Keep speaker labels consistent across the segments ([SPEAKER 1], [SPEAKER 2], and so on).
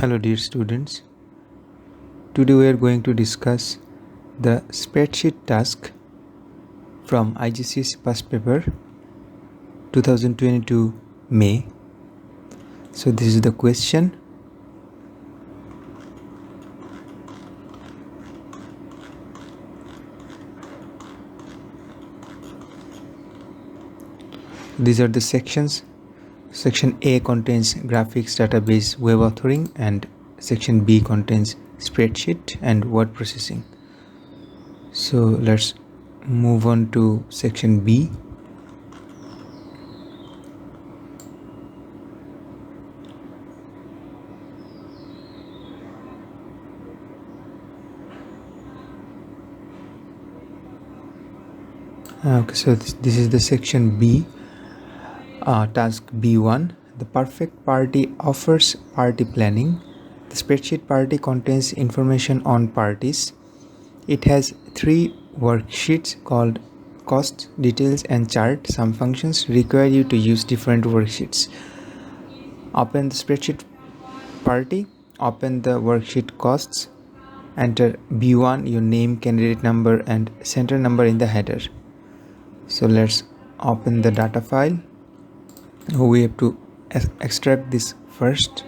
[SPEAKER 1] Hello dear students, today we are going to discuss the spreadsheet task from IGCSE past paper 2022 May. So this is the question. These are the sections. Section A contains graphics, database, web authoring, and section B contains spreadsheet and word processing. So let's move on to section B. Okay, so this is the section B. Task B1. The perfect party offers party planning. The spreadsheet party contains information on parties. It has 3 worksheets called cost, details, and chart. Some functions require you to use different worksheets. Open the spreadsheet party, open the worksheet costs, enter B1, your name, candidate number, and center number in the header. So let's open the data file. We have to extract this first.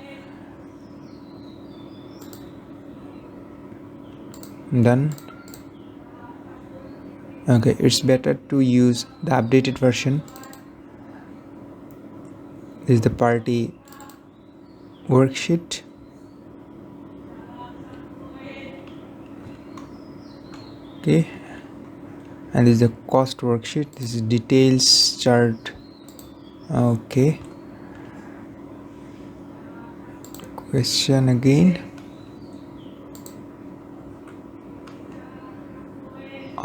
[SPEAKER 1] Done. Okay, it's better to use the updated version. This is the party worksheet. Okay, and this is the cost worksheet. This is details chart. Okay, question again.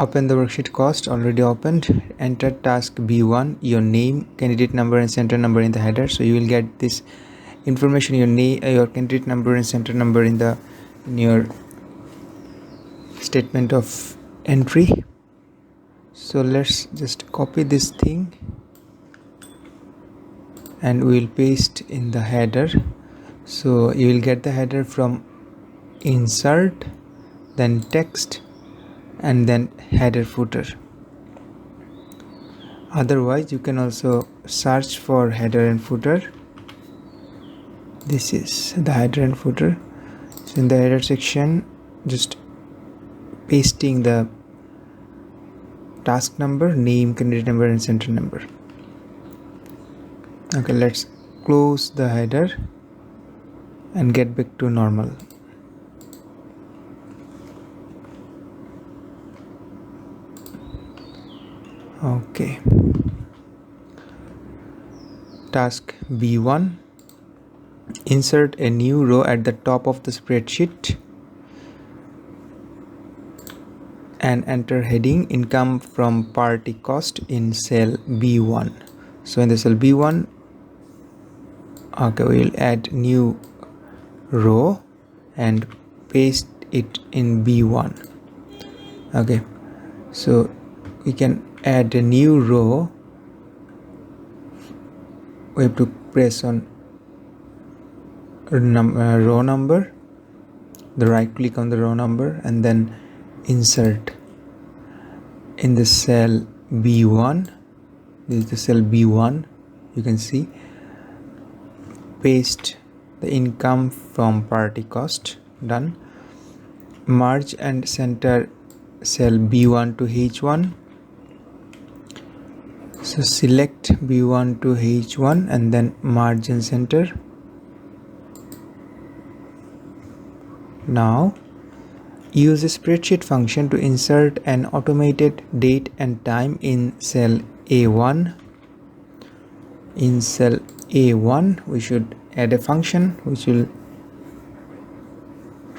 [SPEAKER 1] Open the worksheet cost, already opened. Enter task B1, your name, candidate number, and center number in the header. So you will get this information, your name, your candidate number, and center number in your statement of entry. So let's just copy this thing and we will paste in the header. So you will get the header from insert, then text, and then header footer. Otherwise you can also search for header and footer. This is the header and footer. So in the header section, just pasting the task number, name, candidate number, and center number. Okay, let's close the header and get back to normal. Okay, task B1. Insert a new row at the top of the spreadsheet and enter heading income from party cost in cell B1. So in the cell B1, okay, we will add new row and paste it in B1. Okay, so we can add a new row. We have to press on row number, the right click on the row number, and then insert in the cell B1. This is the cell B1. You can see, paste the income from party cost. Done. Merge and center cell B1 to H1. So select B1 to H1 and then merge and center. Now use a spreadsheet function to insert an automated date and time in cell A1. In cell A1 we should add a function which will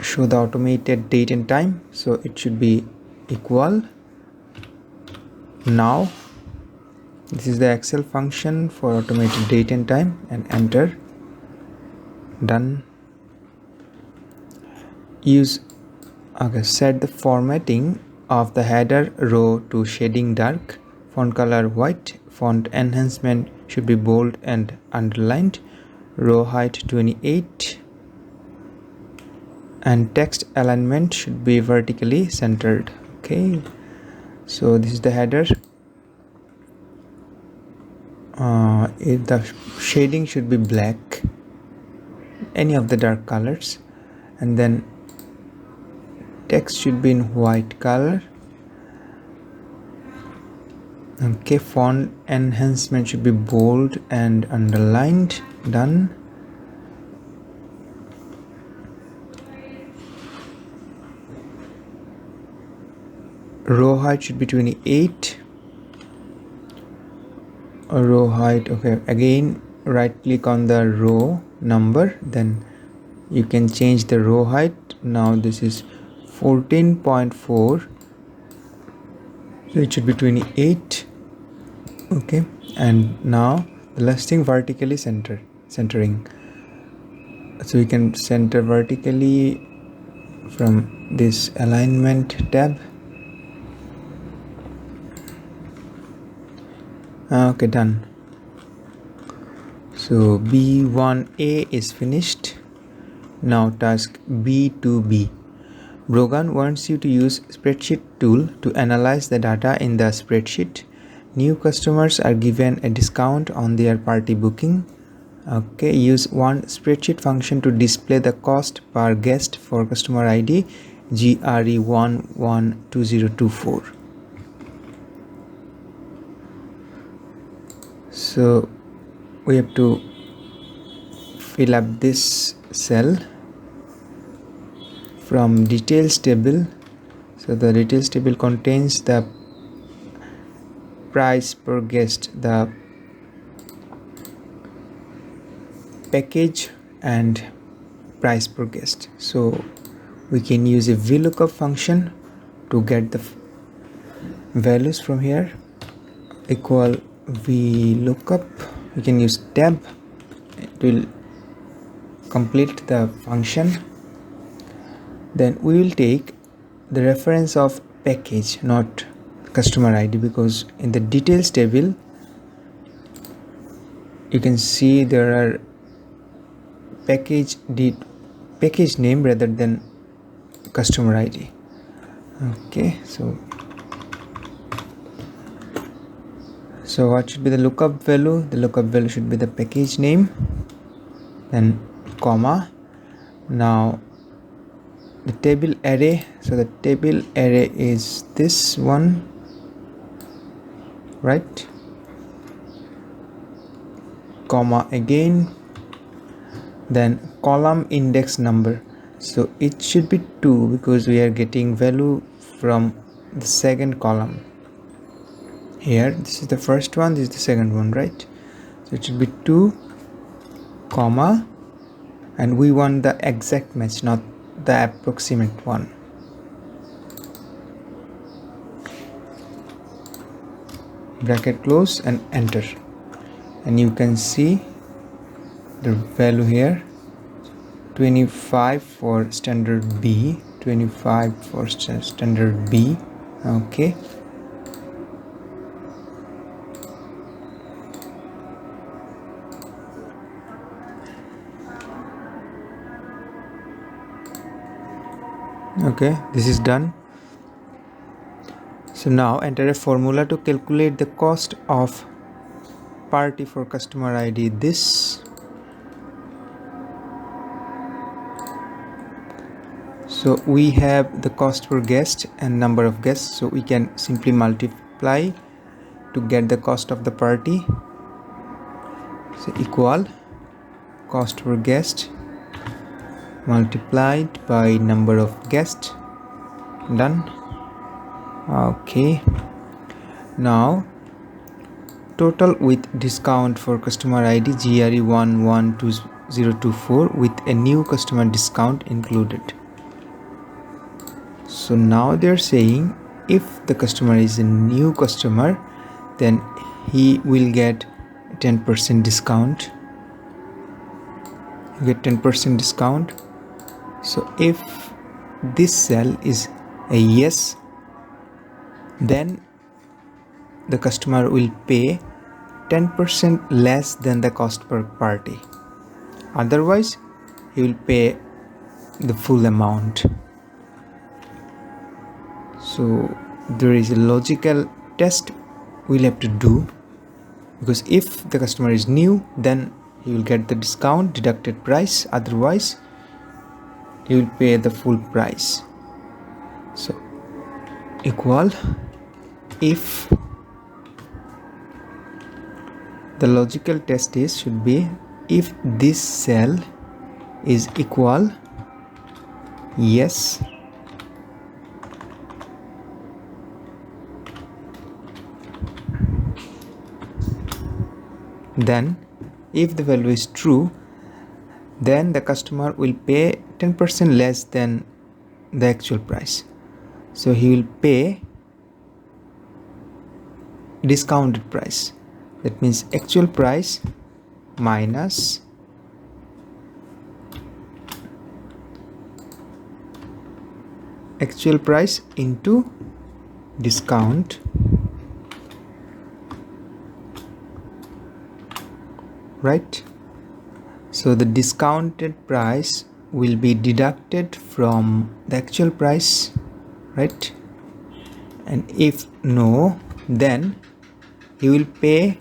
[SPEAKER 1] show the automated date and time. So it should be equal. Now this is the Excel function for automated date and time, and enter. Done. Set the formatting of the header row to shading dark, font color white, font enhancement should be bold and underlined, row height 28, and text alignment should be vertically centered. Okay, so this is the header. The shading should be black, any of the dark colors, and then text should be in white color. Okay, font enhancement should be bold and underlined. Done. Row height should be 28. Row height, okay, again right click on the row number, then you can change the row height. Now this is 14.4, so it should be 28. Okay, and now the last thing, vertically centering. So you can center vertically from this alignment tab. Okay, done. So B1A is finished. Now task B2B. Brogan wants you to use Spreadsheet tool to analyze the data in the spreadsheet. New customers are given a discount on their party booking. Okay, use one spreadsheet function to display the cost per guest for customer ID GRE112024. So we have to fill up this cell from details table. So the details table contains the price per guest, the package and price per guest. So we can use a VLOOKUP function to get the values from here. Equal VLOOKUP. We can use tab. It will complete the function. Then we will take the reference of package, not customer ID, because in the details table you can see there are package name rather than customer ID. Okay, so what should be the lookup value? The lookup value should be the package name, then comma. Now the table array, so the table array is this one, right? Comma again, then column index number, so it should be 2 because we are getting value from the second column. Here this is the first one, this is the second one, right? So it should be 2 comma, and we want the exact match, not the approximate one. Bracket close and enter, and you can see the value here, 25 for standard B, 25 for standard B. Okay, okay, this is done. So now enter a formula to calculate the cost of party for customer ID this. So we have the cost per guest and number of guests, so we can simply multiply to get the cost of the party. So equal cost per guest multiplied by number of guests. Done. Okay, now total with discount for customer ID GRE112024 with a new customer discount included. So now they're saying if the customer is a new customer, then he will get 10% discount. You get 10% discount. So if this cell is a yes, then the customer will pay 10% less than the cost per party. Otherwise he will pay the full amount. So there is a logical test we'll have to do, because if the customer is new, then he will get the discount deducted price, otherwise he will pay the full price. So equal, if the logical test is should be if this cell is equal yes, then if the value is true, then the customer will pay 10% less than the actual price. So he will pay discounted price. That means actual price minus actual price into discount, right? So the discounted price will be deducted from the actual price, right? And if no, then he will pay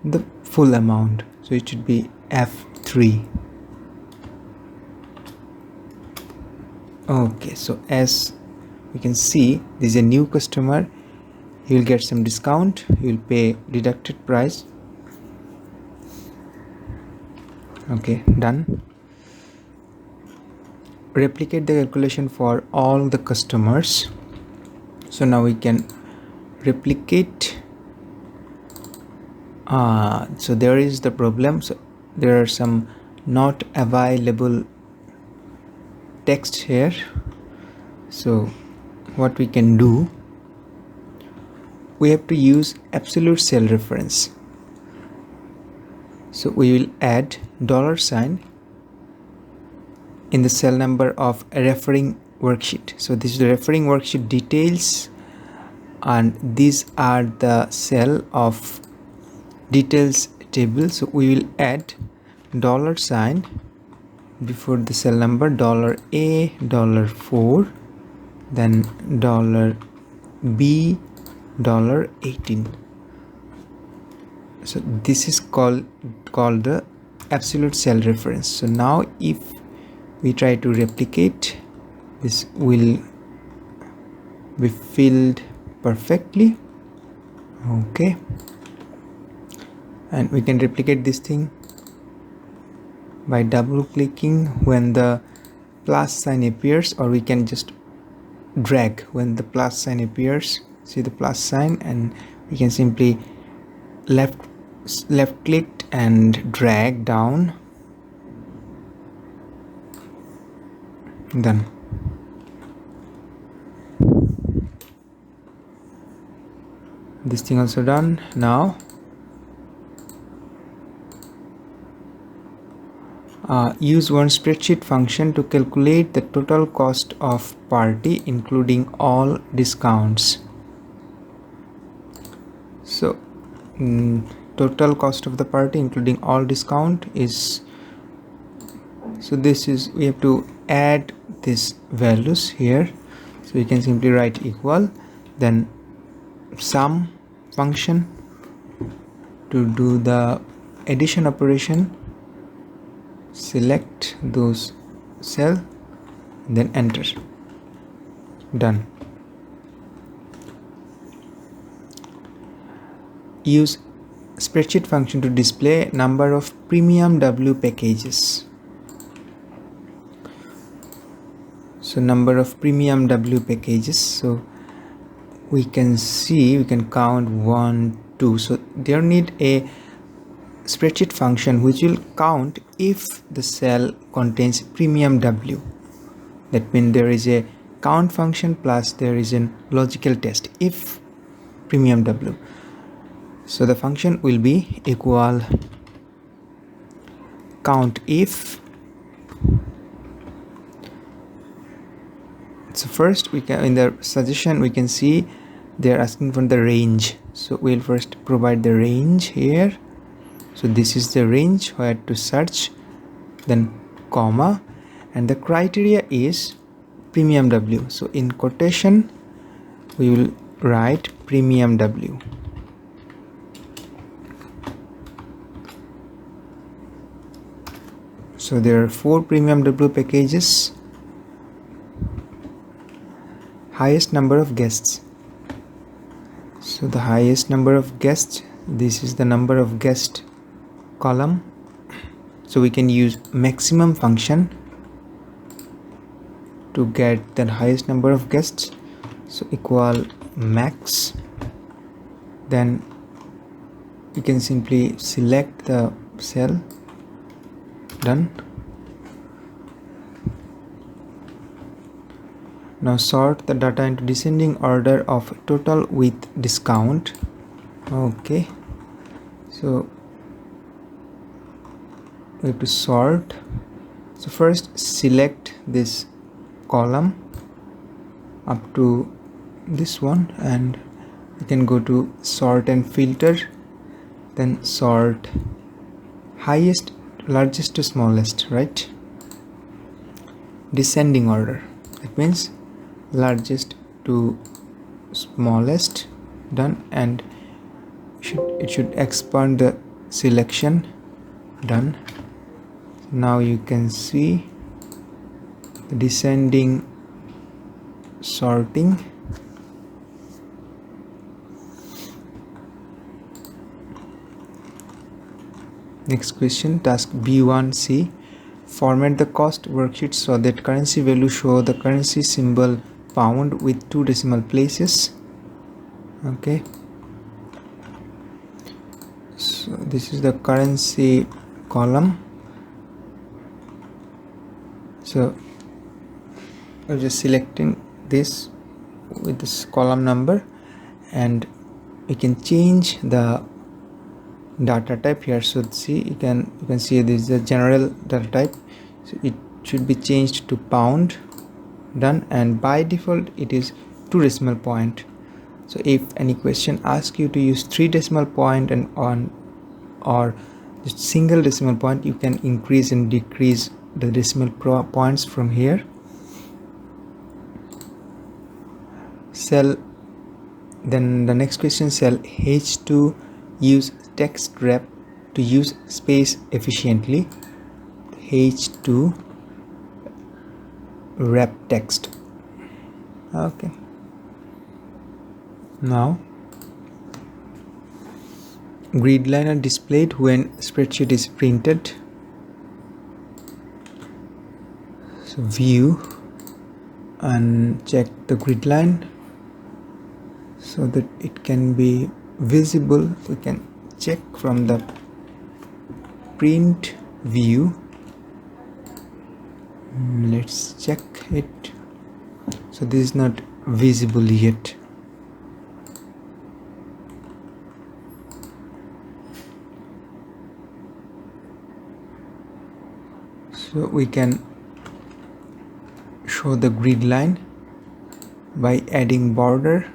[SPEAKER 1] the full amount. So it should be F3. Okay, so as we can see, this is a new customer. He will get some discount. He will pay deducted price. Okay, done. Replicate the calculation for all the customers. So now we can replicate. So there is the problem. So there are some not available text here. So what we can do, we have to use absolute cell reference. So we will add $sign in the cell number of a referring worksheet. So this is the referring worksheet details, and these are the cell of details table. So we will add $sign before the cell number, $A, $4, then $B, $18. So this is called the absolute cell reference. So now if we try to replicate, this will be filled perfectly. Okay, and we can replicate this thing by double clicking when the plus sign appears, or we can just drag when the plus sign appears. See the plus sign, and we can simply left clicked and drag down. Done. This thing also done. Now use one spreadsheet function to calculate the total cost of party including all discounts. So total cost of the party including all discount is, so this is, we have to add these values here. So you can simply write equal, then sum function to do the addition operation, select those cell, then enter. Done. Use spreadsheet function to display number of premium W packages. So number of premium W packages, so we can see, we can count 1, 2. So there need a spreadsheet function which will count if the cell contains premium W. That means there is a count function plus there is a logical test if premium W. So the function will be equal count if. So first we can, in the suggestion we can see they are asking for the range. So we'll first provide the range here. So this is the range where to search, then comma, and the criteria is premium W. So in quotation we will write premium W. So there are 4 premium W packages. Highest number of guests. So the highest number of guests, this is the number of guest column. So we can use maximum function to get the highest number of guests. So equal max. Then you can simply select the cell. Done. Now sort the data into descending order of total with discount. Okay, so we have to sort. So first select this column up to this one, and you can go to sort and filter, then sort highest, largest to smallest, right? Descending order, it means largest to smallest. Done. And it should expand the selection. Done. Now you can see the descending sorting. Next question, task B1C. Format the cost worksheet so that currency value show the currency symbol pound with 2 decimal places. Okay, so this is the currency column. So we're just selecting this with this column number, and we can change the data type here. So see, you can see this is the general data type, so it should be changed to pound. Done. And by default it is 2 decimal point. So if any question asks you to use 3 decimal point and on or just single decimal point, you can increase and decrease the decimal points from here. Cell, then the next question, cell H2, use text wrap to use space efficiently. H2 wrap text. Okay, now grid line are displayed when spreadsheet is printed. So view and check the grid line so that it can be visible. We can check from the print view. Let's check it. So this is not visible yet. So we can show the grid line by adding border.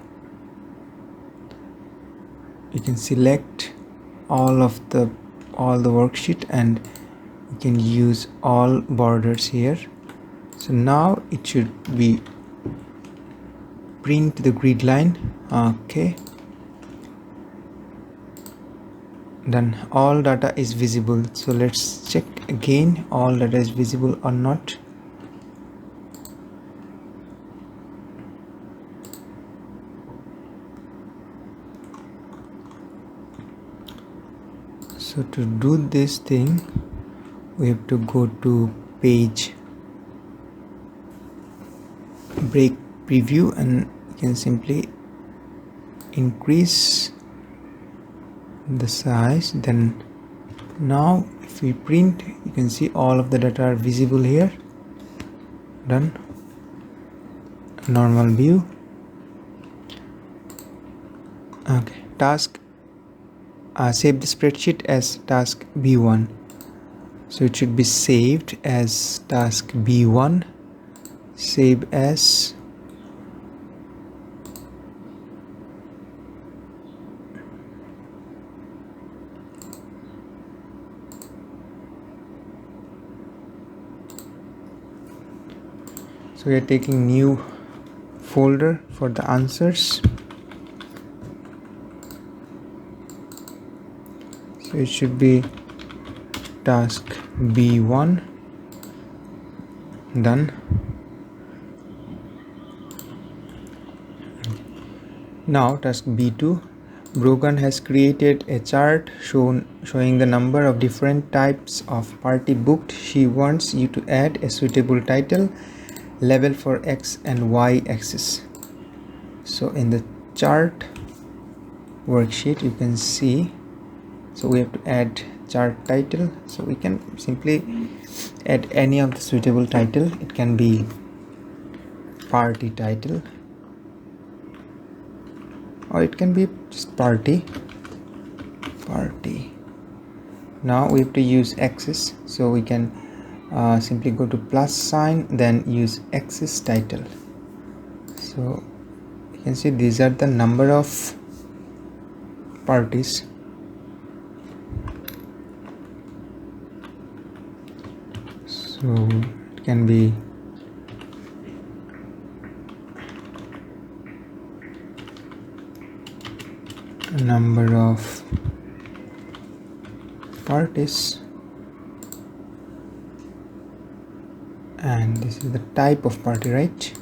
[SPEAKER 1] You can select all the worksheet and you can use all borders here. So now it should be print the grid line. Okay, then all data is visible. So let's check again all data is visible or not. So to do this thing, we have to go to page break preview, and you can simply increase the size. Then now if we print, you can see all of the data are visible here. Done. Normal view. Okay, task save the spreadsheet as task B1. So it should be saved as task B1. Save as. So we are taking new folder for the answers. So it should be task B1. Done. Now task B2. Brogan has created a chart showing the number of different types of party booked. She wants you to add a suitable title label for X and Y axis. So in the chart worksheet you can see, so we have to add chart title. So we can simply add any of the suitable title. It can be party title, or it can be just party. Now we have to use axis, so we can simply go to plus sign, then use axis title. So you can see these are the number of parties. So it can be a number of parties, and this is the type of party, right?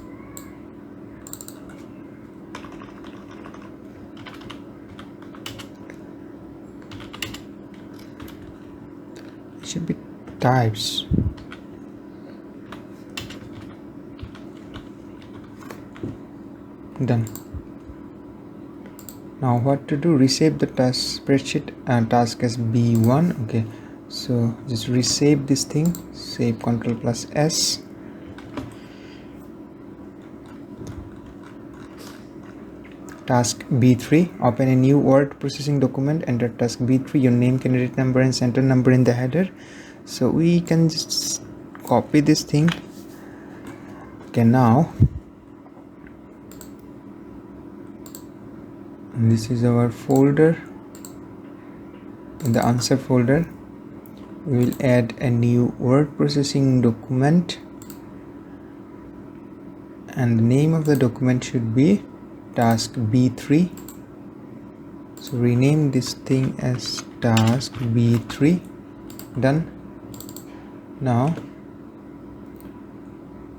[SPEAKER 1] It should be types. Done. Now what to do? Resave the task spreadsheet and task as B1. Okay, so just resave this thing. Save Ctrl+S. Task B3. Open a new word processing document. Enter task B3 your name, candidate number and center number in the header. So we can just copy this thing. Okay, now this is our folder. In the answer folder we will add a new word processing document, and the name of the document should be task B3. So rename this thing as task B3. Done. Now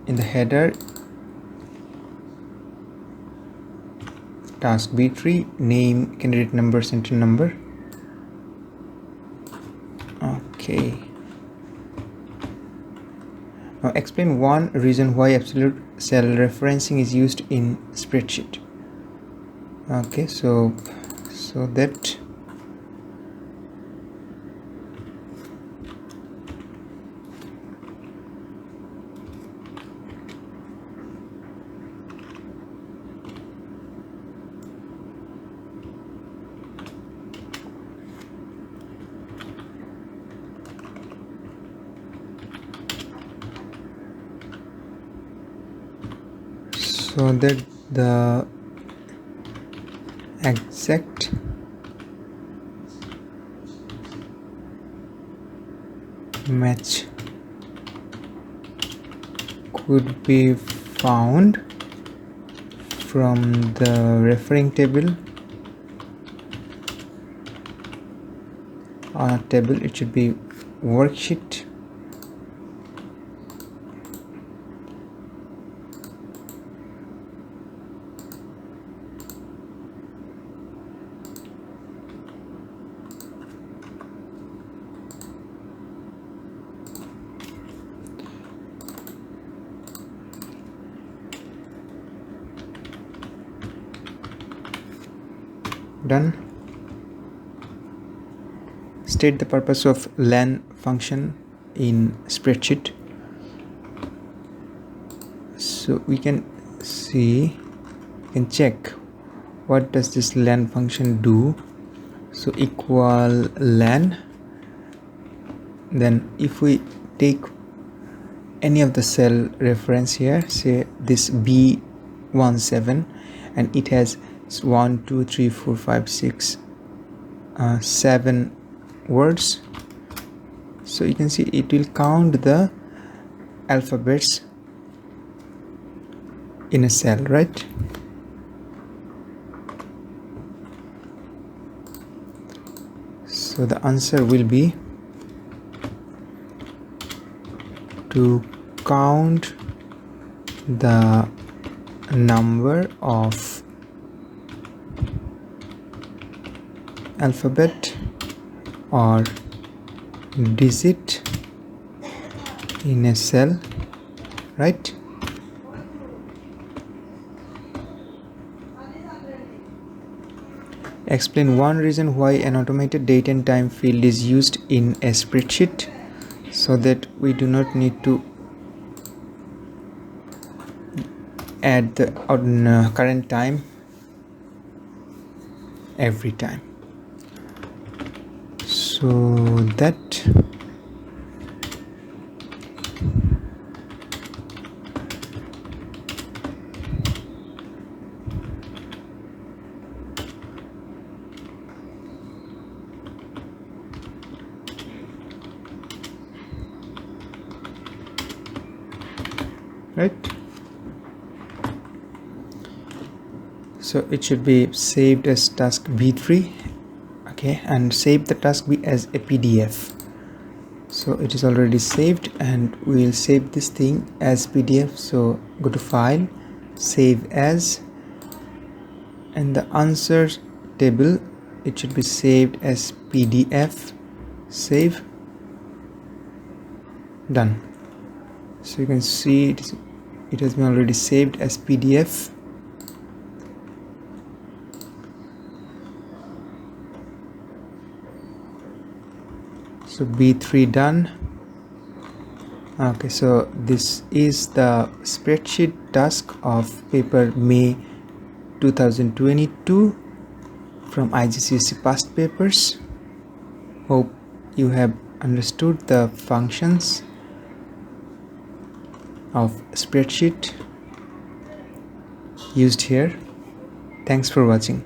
[SPEAKER 1] in the header, task B3, name, candidate number, center number. Okay. Now explain one reason why absolute cell referencing is used in spreadsheet. Okay, so that the exact match could be found from the referring table. Table, it should be worksheet. Done. State the purpose of len function in spreadsheet. So we can see, we can check what does this len function do. So equal len, then if we take any of the cell reference here, say this B17, and it has 1 2 3 4 5 6 7 words, so you can see it will count the alphabets in a cell, right? So the answer will be to count the number of alphabet or digit in a cell, right? Explain one reason why an automated date and time field is used in a spreadsheet, so that we do not need to add the current time every time. So that right. So it should be saved as task B3, okay, and save the task B as a PDF. So it is already saved, and we will save this thing as PDF. So go to file, save as, and the answers table, it should be saved as PDF. Save, done. So you can see it has been already saved as PDF. So B3 done. Okay, so this is the spreadsheet task of paper May 2022 from IGCSE past papers. Hope you have understood the functions of spreadsheet used here. Thanks for watching.